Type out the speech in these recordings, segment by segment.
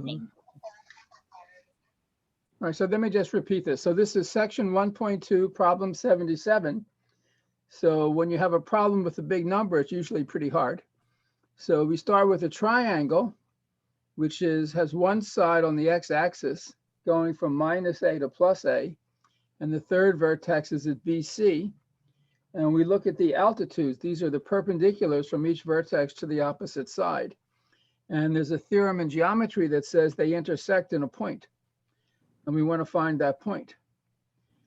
All right, so let me just repeat this. So this is section 1.2, problem 77. So when you have a problem with a big number, it's usually pretty hard. So we start with a triangle, which has one side on the x-axis going from minus a to plus a, and the third vertex is at BC. And we look at the altitudes. These are the perpendiculars from each vertex to the opposite side. And there's a theorem in geometry that says they intersect in a point. And we want to find that point.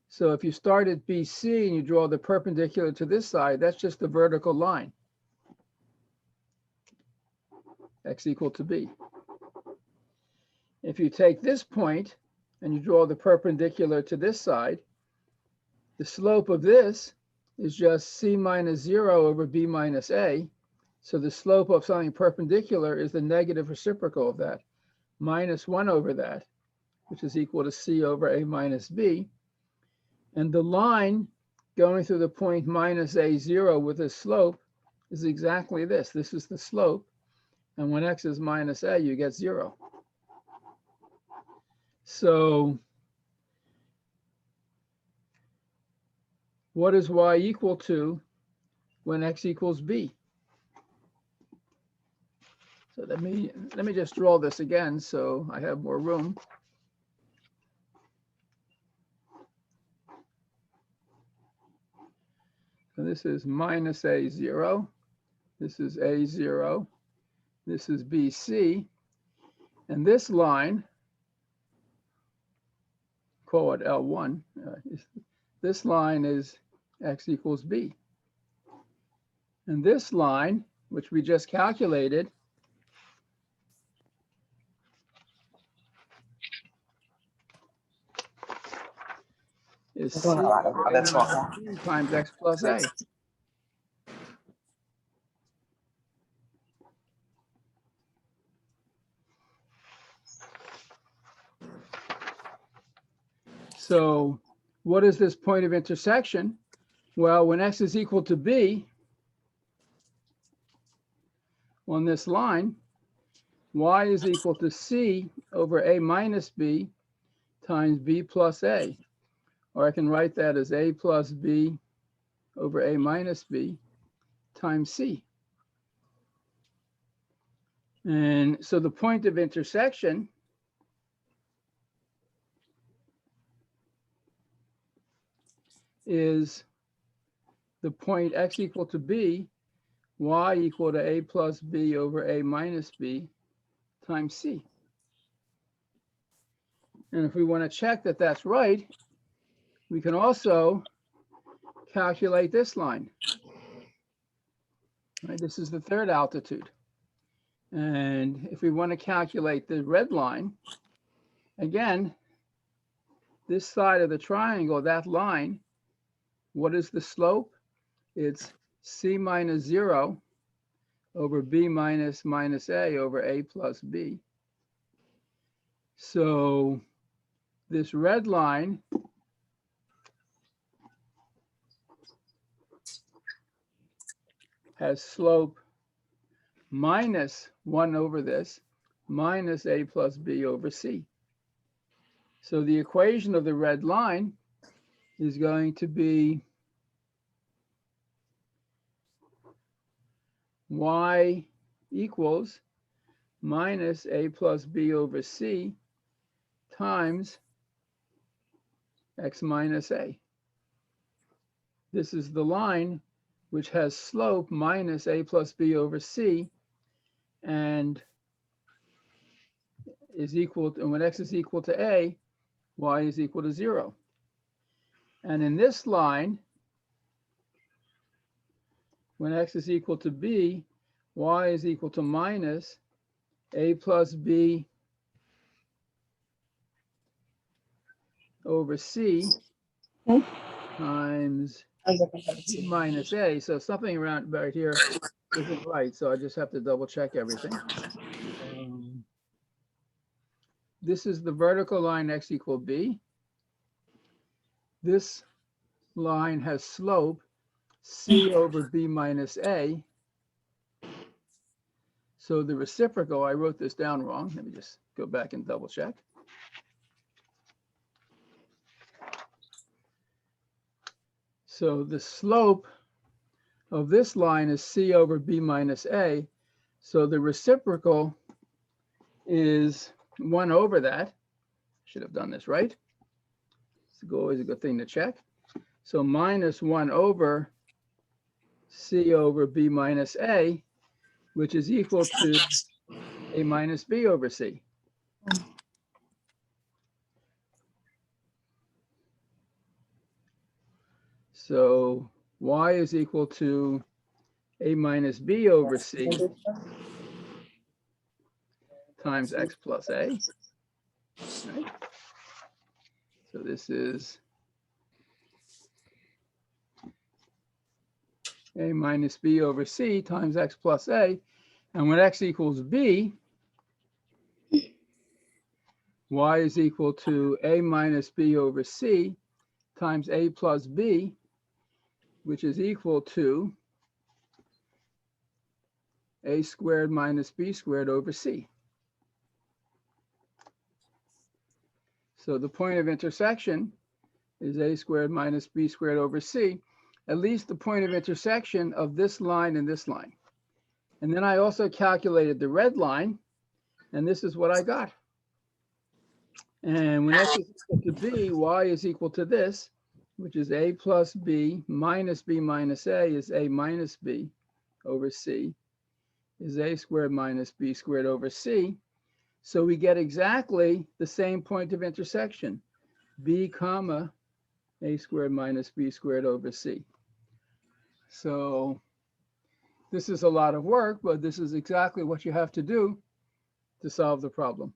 So if you start at BC and you draw the perpendicular to this side, that's just the vertical line, x equal to b. If you take this point and you draw the perpendicular to this side, the slope of this is just c minus 0 over b minus a. So the slope of something perpendicular is the negative reciprocal of that, minus 1 over that, which is equal to c over a minus b. And the line going through the point minus a0 with a slope is exactly this. This is the slope. And when x is minus a, you get 0. So what is y equal to when x equals b? So let me just draw this again so I have more room. So this is minus a0. This is a0. This is bc. And this line, call it L1, this line is x equals b. And this line, which we just calculated, is c times x plus a. So what is this point of intersection? Well, when x is equal to b on this line, y is equal to c over a minus b times b plus a. Or I can write that as a plus b over a minus b times c. And so the point of intersection is the point x equal to b, y equal to a plus b over a minus b times c. And if we want to check that that's right, we can also calculate this line. Right, this is the third altitude. And if we want to calculate the red line, again, this side of the triangle, that line, what is the slope? It's c minus 0 over b minus a over a plus b. So this red line has slope minus 1 over this, minus a plus b over c. So the equation of the red line is going to be y equals minus a plus b over c times x minus a. This is the line which has slope minus a plus b over c and is equal to, and when x is equal to a, y is equal to 0. And in this line, when x is equal to b, y is equal to minus a plus b over c times b minus a. So something around right here isn't right. So I just have to double check everything. This is the vertical line x equal b. This line has slope c over b minus a. So the reciprocal, I wrote this down wrong. Let me just go back and double check. So the slope of this line is C over B minus A. So the reciprocal is 1 over that. Should have done this right. It's always a good thing to check. So minus 1 over C over B minus A, which is equal to A minus B over C. So y is equal to A minus B over C times x plus A. Right? So this is A minus B over C times x plus A. And when x equals B, y is equal to A minus B over C times A plus B, which is equal to A squared minus B squared over C. So the point of intersection is A squared minus B squared over C, at least the point of intersection of this line and this line. And then I also calculated the red line, and this is what I got. And when x is equal to b, y is equal to this, which is a plus b minus a is a minus b over c, is a squared minus b squared over c. So we get exactly the same point of intersection, b comma a squared minus b squared over c. So this is a lot of work, but this is exactly what you have to do to solve the problem.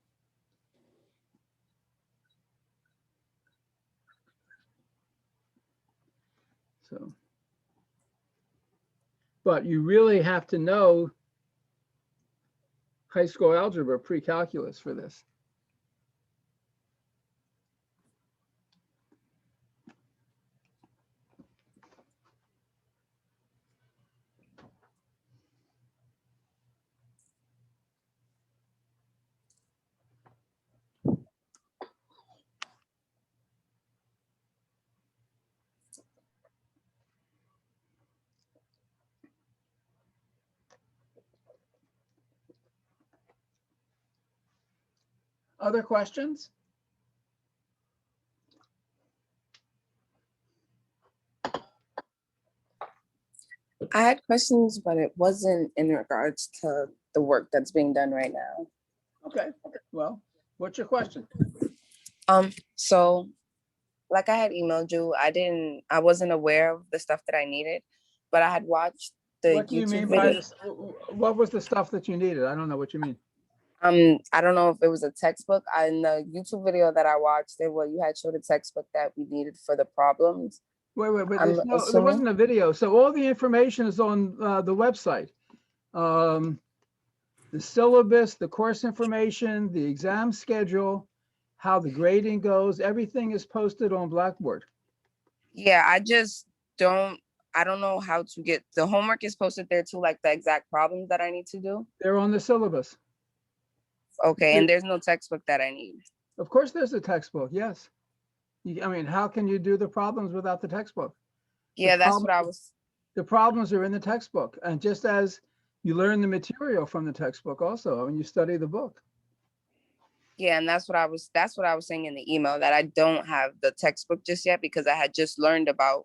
So, but you really have to know high school algebra, pre-calculus for this. Other questions? I had questions, but it wasn't in regards to the work that's being done right now. Okay, well, what's your question? So like I had emailed you, I wasn't aware of the stuff that I needed, but I had watched the What do you mean YouTube by video. this? What was the stuff that you needed? I don't know what you mean. I don't know if it was a textbook. In the YouTube video that I watched, you had showed a textbook that we needed for the problems. Wait, I'm there assuming- wasn't a video. So all the information is on the website. The syllabus, the course information, the exam schedule, how the grading goes, everything is posted on Blackboard. Yeah, I don't know how to get, the homework is posted there too, like the exact problems that I need to do. They're on the syllabus. Okay, and there's no textbook that I need. Of course, there's a textbook, yes. I mean, how can you do the problems without the textbook? Yeah, that's what I was. The problems are in the textbook. And just as you learn the material from the textbook also, when you study the book. Yeah, and that's what I was saying in the email, that I don't have the textbook just yet because I had just learned about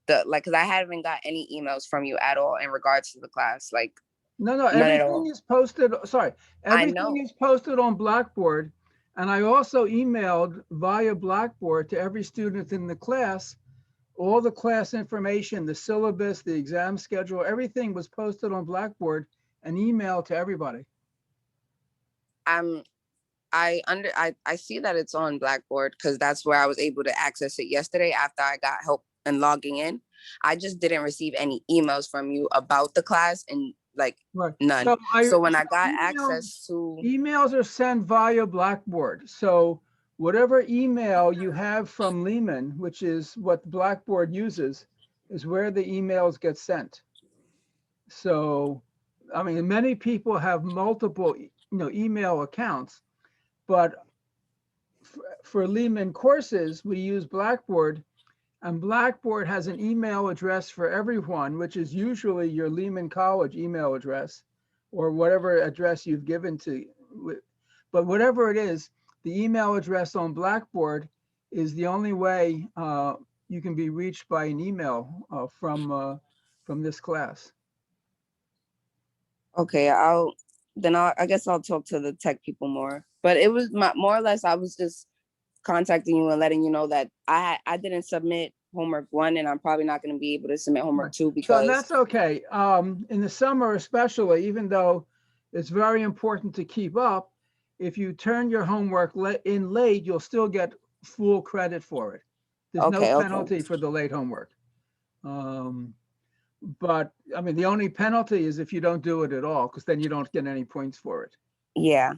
because I haven't got any emails from you at all in regards to the class. Like, No, everything is posted. Sorry, everything is posted on Blackboard. And I also emailed via Blackboard to every student in the class, all the class information, the syllabus, the exam schedule, everything was posted on Blackboard and emailed to everybody. I see that it's on Blackboard because that's where I was able to access it yesterday after I got help in logging in. I just didn't receive any emails from you about the class, and none. So when I got access to emails are sent via Blackboard. So whatever email you have from Lehman, which is what Blackboard uses, is where the emails get sent. So I mean, many people have multiple, email accounts, but for Lehman courses, we use Blackboard, and Blackboard has an email address for everyone, which is usually your Lehman College email address or whatever address you've given to, but whatever it is, the email address on Blackboard is the only way you can be reached by an email from this class. Okay, I guess I'll talk to the tech people more. But it was more or less, I was just contacting you and letting you know that I didn't submit homework 1, and I'm probably not going to be able to submit homework 2 So because that's okay. In the summer especially, even though it's very important to keep up, if you turn your homework in late, you'll still get full credit for it. There's no okay. penalty for the late homework. But I mean, the only penalty is if you don't do it at all, because then you don't get any points for it. Yeah.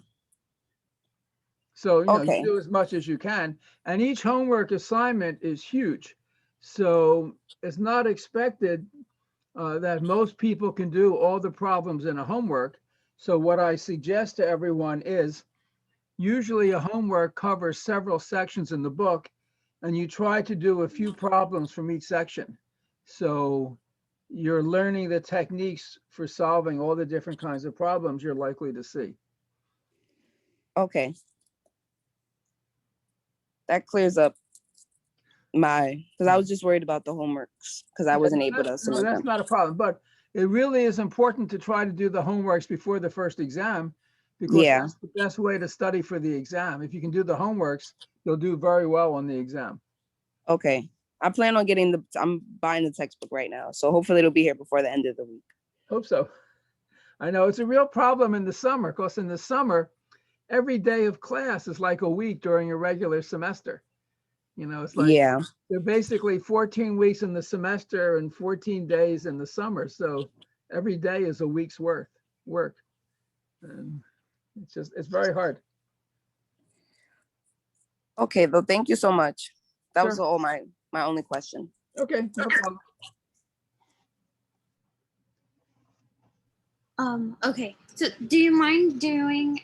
So, you Okay. do as much as you can. And each homework assignment is huge. So it's not expected that most people can do all the problems in a homework. So what I suggest to everyone is usually a homework covers several sections in the book, and you try to do a few problems from each section. So you're learning the techniques for solving all the different kinds of problems you're likely to see. Okay. That clears up because I was just worried about the homeworks because I wasn't able to submit that's them. not a problem, but it really is important to try to do the homeworks before the first exam, because Yeah. that's the best way to study for the exam. If you can do the homeworks, you'll do very well on the exam. Okay. I plan on I'm buying the textbook right now. So hopefully it'll be here before the end of the week. Hope so. I know it's a real problem in the summer, because in the summer, every day of class is like a week during a regular semester. It's like, Yeah. they're basically 14 weeks in the semester and 14 days in the summer. So every day is a week's work. And it's very hard. Okay, though. Thank you so much. That was Sure. all my only question. Okay, no problem. Okay, so do you mind doing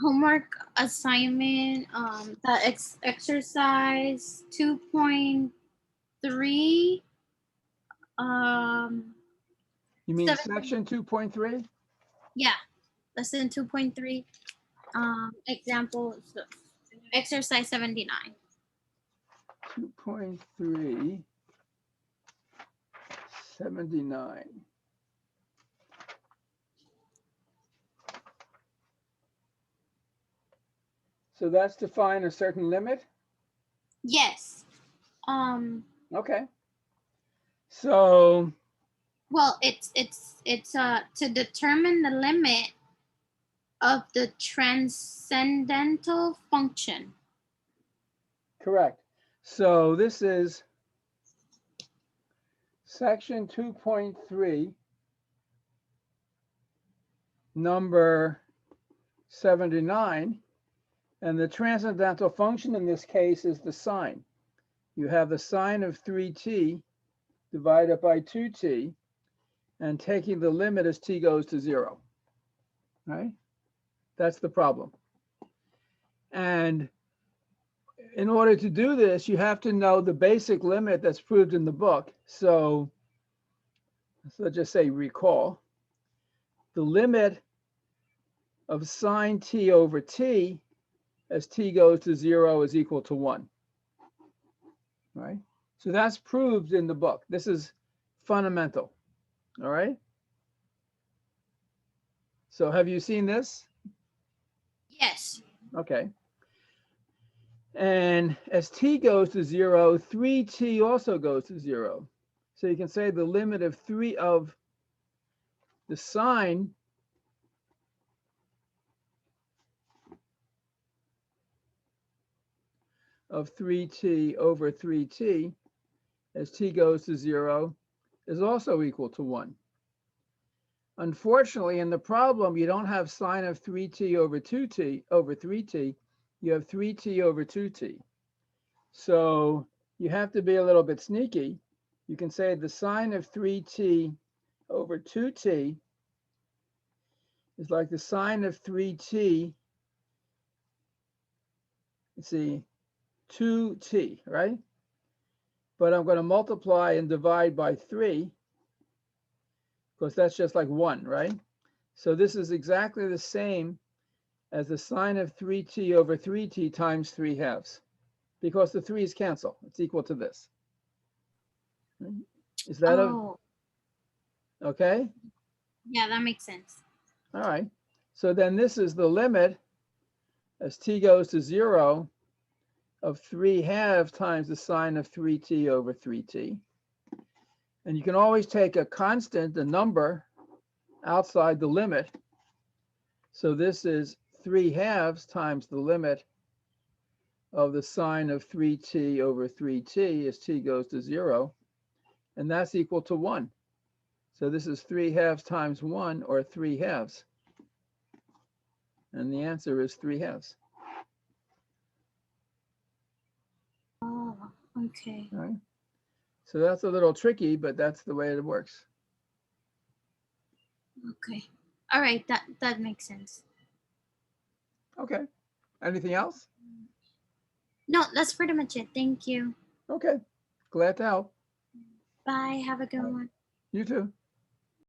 homework assignment, that exercise 2.3? You mean 7. section 2.3? Yeah, lesson 2.3, example, so exercise 79. 2.3, 79. So that's to find a certain limit? Yes. Okay. So, Well, it's to determine the limit of the transcendental function. correct. So this is section 2.3, number 79. And the transcendental function in this case is the sine. You have the sine of 3t divided by 2t, and taking the limit as t goes to 0. Right? That's the problem. And in order to do this, you have to know the basic limit that's proved in the book. So let's just say recall. The limit of sine t over t as t goes to 0 is equal to 1. Right? So that's proved in the book. This is fundamental. All right? So have you seen this? Yes. Okay. And as t goes to 0, 3t also goes to 0. So you can say the limit of the sine of 3t over 3t as t goes to 0 is also equal to 1. Unfortunately, in the problem, you don't have sine of 3t over 2t over 3t. You have 3t over 2t. So you have to be a little bit sneaky. You can say the sine of 3t over 2t is like the sine of 3t, let's see, 2t, right? But I'm going to multiply and divide by 3, because that's just like 1, right? So this is exactly the same as the sine of 3t over 3t times 3 halves, because the 3's cancel. It's equal to this. Is that Oh, okay? yeah, that makes sense. All right. So then this is the limit as t goes to 0 of 3 halves times the sine of 3t over 3t. And you can always take a constant, a number, outside the limit. So this is 3 halves times the limit of the sine of 3t over 3t as t goes to 0. And that's equal to 1. So this is 3 halves times 1, or 3 halves. And the answer is 3 halves. Oh, okay. All right. So that's a little tricky, but that's the way it works. Okay. All right, that makes sense. Okay. Anything else? No, that's pretty much it. Thank you. Okay. Glad to help. Bye. Have a good Bye. one. You too.